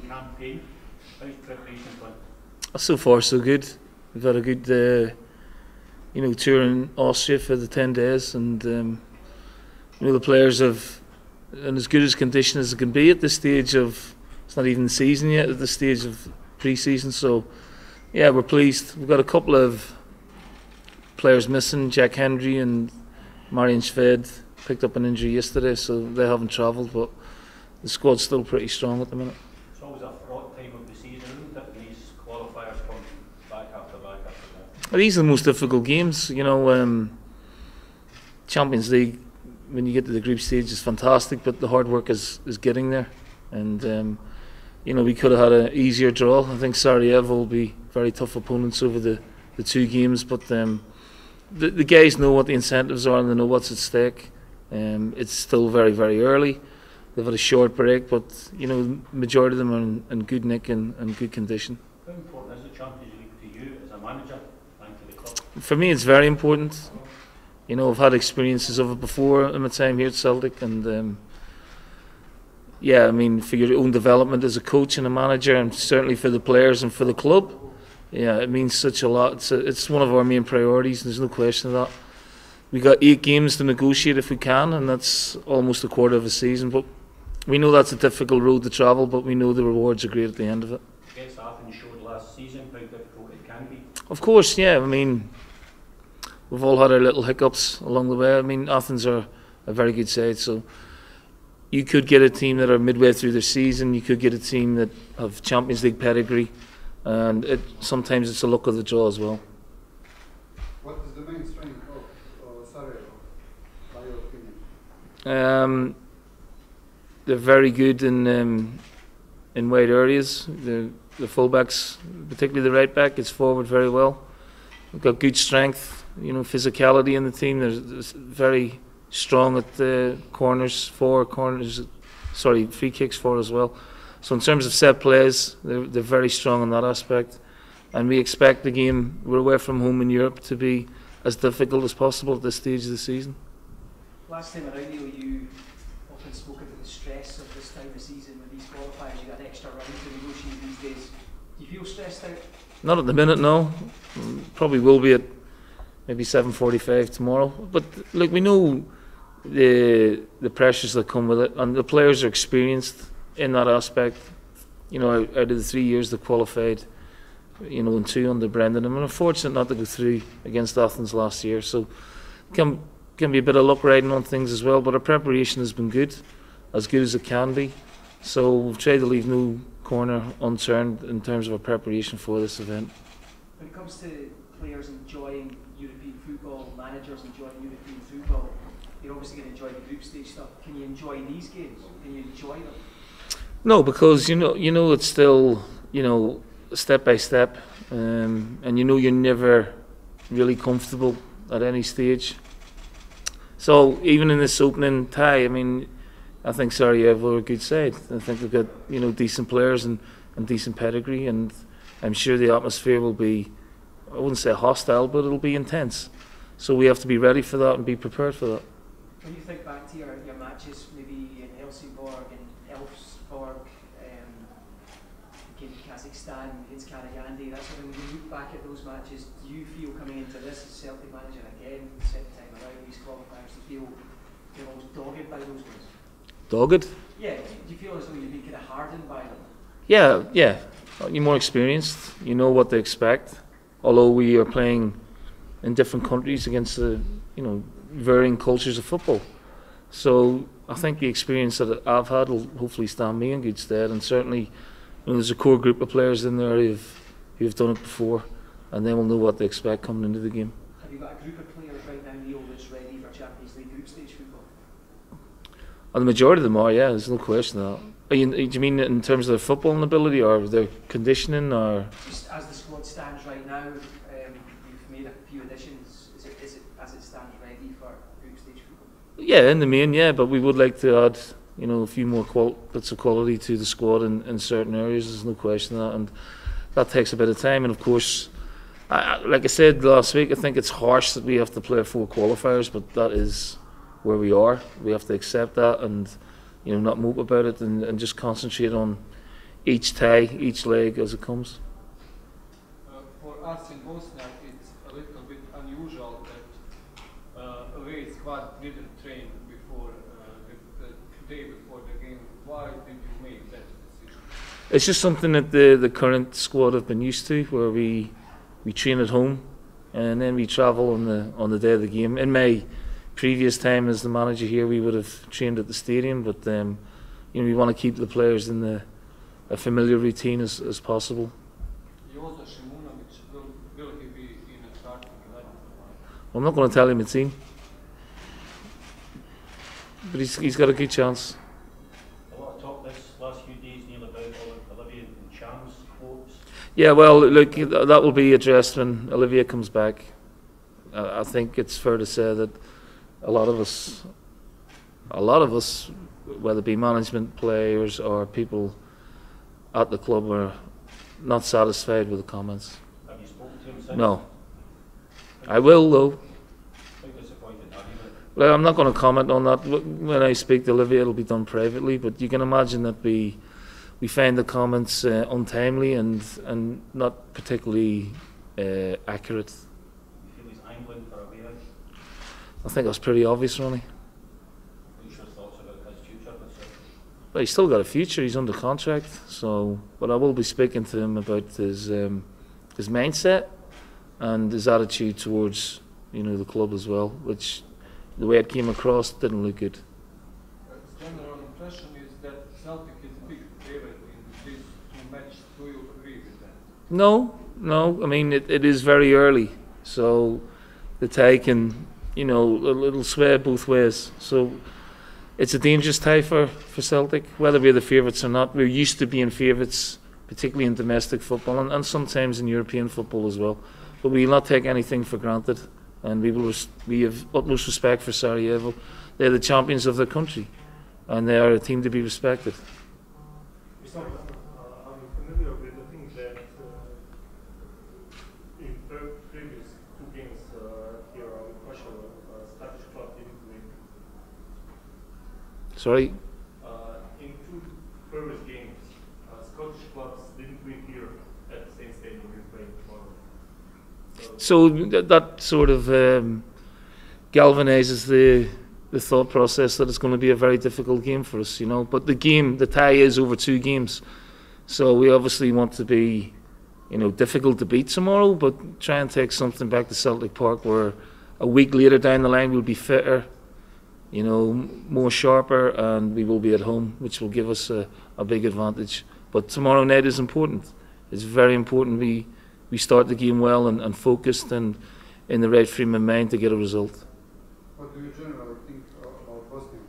campaign. How's preparation gone? So far, so good. We've had a good, tour in Austria for the 10 days, and the players have in as good as condition as it can be at this stage of. It's not even the season yet. At this stage of pre-season, so yeah, we're pleased. We've got a couple of players missing. Jack Hendry and Marian Sved picked up an injury yesterday, so they haven't travelled, but the squad's still pretty strong at the minute. It's always a fraught time of the season, isn't it? These qualifiers come back after back after back. These are the most difficult games, Champions League, when you get to the group stage, is fantastic, but the hard work is getting there. And we could have had an easier draw. I think Sarajevo will be very tough opponents over the two games, but the guys know what the incentives are and they know what's at stake. It's still very, very early. They've had a short break, but the majority of them are in good nick and good condition. How important is the Champions League to you as a manager and to the club? For me, it's very important. I've had experiences of it before in my time here at Celtic, and for your own development as a coach and a manager, and certainly for the players and for the club, it means such a lot. It's one of our main priorities, there's no question of that. We got 8 games to negotiate if we can, and that's almost a quarter of a season, but we know that's a difficult road to travel, but we know the rewards are great at the end of it. Against Athens showed last season how difficult it can be. Of course, yeah. We've all had our little hiccups along the way. Athens are a very good side, so you could get a team that are midway through their season, you could get a team that have Champions League pedigree, and sometimes it's a luck of the draw as well. What is the main strength of Sarajevo, by your opinion? They're very good in wide areas. The fullbacks, particularly the right back, gets forward very well. They've got good strength, physicality in the team. They're very strong at the free kicks for as well. So in terms of set plays, they're very strong in that aspect. And we expect the game, we're away from home in Europe, to be as difficult as possible at this stage of the season. Last time around, Neil, you often spoke about the stress of this time of season with these qualifiers. You got an extra round to negotiate these days. Do you feel stressed out? Not at the minute, no. Probably will be at maybe 7:45 tomorrow. But look, we know the pressures that come with it, and the players are experienced in that aspect. Out of the 3 years they qualified, and 2 under Brendan. I'm unfortunate not to go through against Athens last year, so can be a bit of luck riding on things as well. But our preparation has been good as it can be. So we've tried to leave no corner unturned in terms of our preparation for this event. When it comes to players enjoying European football, managers enjoying European football, you're obviously going to enjoy the group stage stuff. Can you enjoy these games? Can you enjoy them? No, because it's still step by step, and you're never really comfortable at any stage. So even in this opening tie, I think Sarajevo are a good side. I think they've got decent players and decent pedigree, and I'm sure the atmosphere will be, I wouldn't say hostile, but it'll be intense. So we have to be ready for that and be prepared for that. When you think back to your matches, maybe in Helsingborg and Elfsborg, against Kazakhstan, against Karagandhi, that sort of, when you look back at those matches, do you feel coming into this as Celtic manager again, the second time around these qualifiers, do you feel you're almost dogged by those ones? Dogged? Yeah, do you feel as though you've been kind of hardened by them? Yeah. You're more experienced, you know what to expect. Although we are playing in different countries against the varying cultures of football. So I think the experience that I've had will hopefully stand me in good stead, and certainly there's a core group of players in there who've done it before, and they will know what to expect coming into the game. Have you got a group of players right now, Neil, that's ready for Champions League group stage football? And the majority of them are, yeah, there's no question of that. Do you mean in terms of their footballing ability or their conditioning, or? Just as the squad stands right now, you've made a few additions. Is it as it stands ready for group stage football? Yeah, in the main, yeah, but we would like to add, a few more bits of quality to the squad in certain areas. There's no question of that, and that takes a bit of time. And of course, like I said last week, I think it's harsh that we have to play 4 qualifiers, but that is where we are. We have to accept that and not mope about it, and just concentrate on each tie, each leg as it comes. For us in Bosnia, it's a little bit unusual that away squad didn't train before the day before the game. Why did you make that decision? It's just something that the current squad have been used to, where we train at home and then we travel on the day of the game. In my previous time as the manager here, we would have trained at the stadium, but we want to keep the players in a familiar routine as possible. Will he be in a starting 11? I'm not going to tell him the team, but he's got a good chance. A lot of talk this last few days, Neil, about Olivier and Cham's quotes. Yeah, well, look, that will be addressed when Olivier comes back. I think it's fair to say that a lot of us, whether it be management, players, or people at the club, are not satisfied with the comments. Have you spoken to him since? No. I will, though. How disappointed have you been? Well, I'm not going to comment on that. When I speak to Olivier, it'll be done privately, but you can imagine that we find the comments untimely and not particularly accurate. You feel he's angling for a way out? I think that's pretty obvious, Ronnie. What's your thoughts about his future? But he's still got a future. He's under contract, so. But I will be speaking to him about his mindset and his attitude towards the club as well, which the way it came across didn't look good. The general impression is that Celtic is a big favorite in these two matches. Do you agree with that? No. I mean, it is very early, so the tie can, it'll sway both ways. So it's a dangerous tie for Celtic, whether we're the favourites or not. We're used to being favourites, particularly in domestic football and sometimes in European football as well. But we will not take anything for granted, and we have utmost respect for Sarajevo. They're the champions of their country, and they are a team to be respected. I'm familiar with the thing that in previous two games here on Kosovo, Scottish club didn't win. Sorry? In two previous games, Scottish clubs didn't win here at the same stadium we played tomorrow. So that sort of galvanizes the thought process that it's going to be a very difficult game for us, But the tie is over 2 games, so we obviously want to be, difficult to beat tomorrow, but try and take something back to Celtic Park where a week later down the line we'll be fitter, more sharper, and we will be at home, which will give us a big advantage. But tomorrow night is important. It's very important we start the game well and focused and in the right frame of mind to get a result. What do you generally think about Bosnian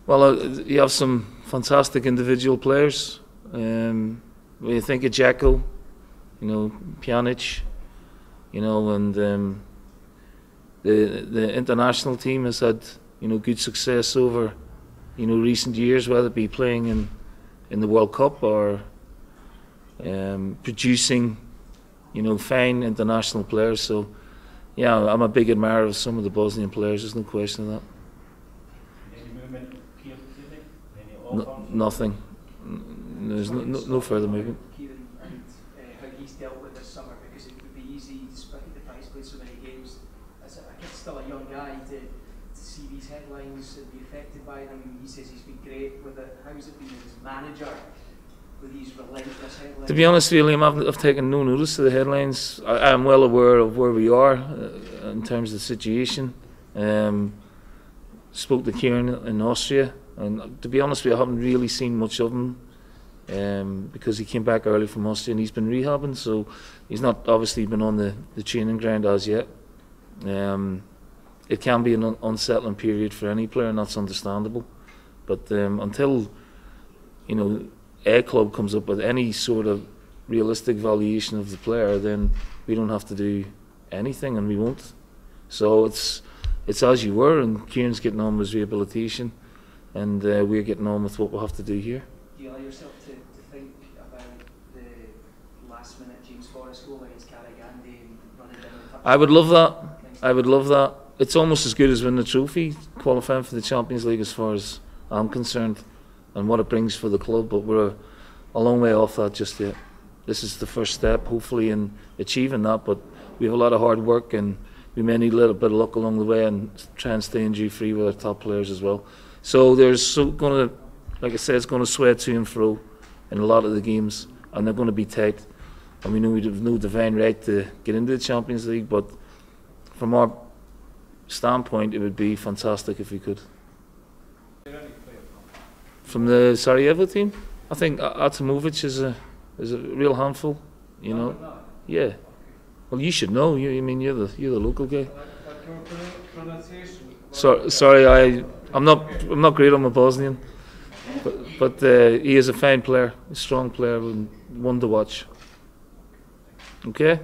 football? Well, you have some fantastic individual players. When you think of Jacko, Pjanic, and the international team has had good success over recent years, whether it be playing in the World Cup or producing fine international players. So yeah, I'm a big admirer of some of the Bosnian players, there's no question of that. Any movement here this evening? Any offers? Nothing. There's no further movement. Kieran, and how he's dealt with this summer, because it would be easy, despite the fact he's played so many games, as a kid, still a young guy, to see these headlines and be affected by them. He says he's been great with it. How has it been as manager with these relentless headlines? To be honest with you, Liam, I've taken no notice of the headlines. I am well aware of where we are in terms of the situation. Spoke to Kieran in Austria, and to be honest with you, I haven't really seen much of him because he came back early from Austria and he's been rehabbing, so he's not obviously been on the training ground as yet. It can be an unsettling period for any player, and that's understandable. But until a club comes up with any sort of realistic valuation of the player, then we don't have to do anything, and we won't. So it's as you were, and Kieran's getting on with his rehabilitation, and we're getting on with what we'll have to do here. Do you allow yourself to think about the last minute James Forrest goal against Carragandi and running down the touch? I would love that. I would love that. It's almost as good as winning the trophy, qualifying for the Champions League as far as I'm concerned. and what it brings for the club, but we're a long way off that just yet. This is the first step, hopefully, in achieving that, but we have a lot of hard work, and we may need a little bit of luck along the way and try and stay injury free with our top players as well. So there's going to, like I said, it's going to sway to and fro in a lot of the games, and they're going to be tight. And we know we have no divine right to get into the Champions League, but from our standpoint, it would be fantastic if we could. From the Sarajevo team, I think Atamovic is a real handful. You know, yeah. Well, you should know. I mean, you're the local guy. Sorry, I'm not great on my Bosnian, but he is a fine player, a strong player, and one to watch. Okay.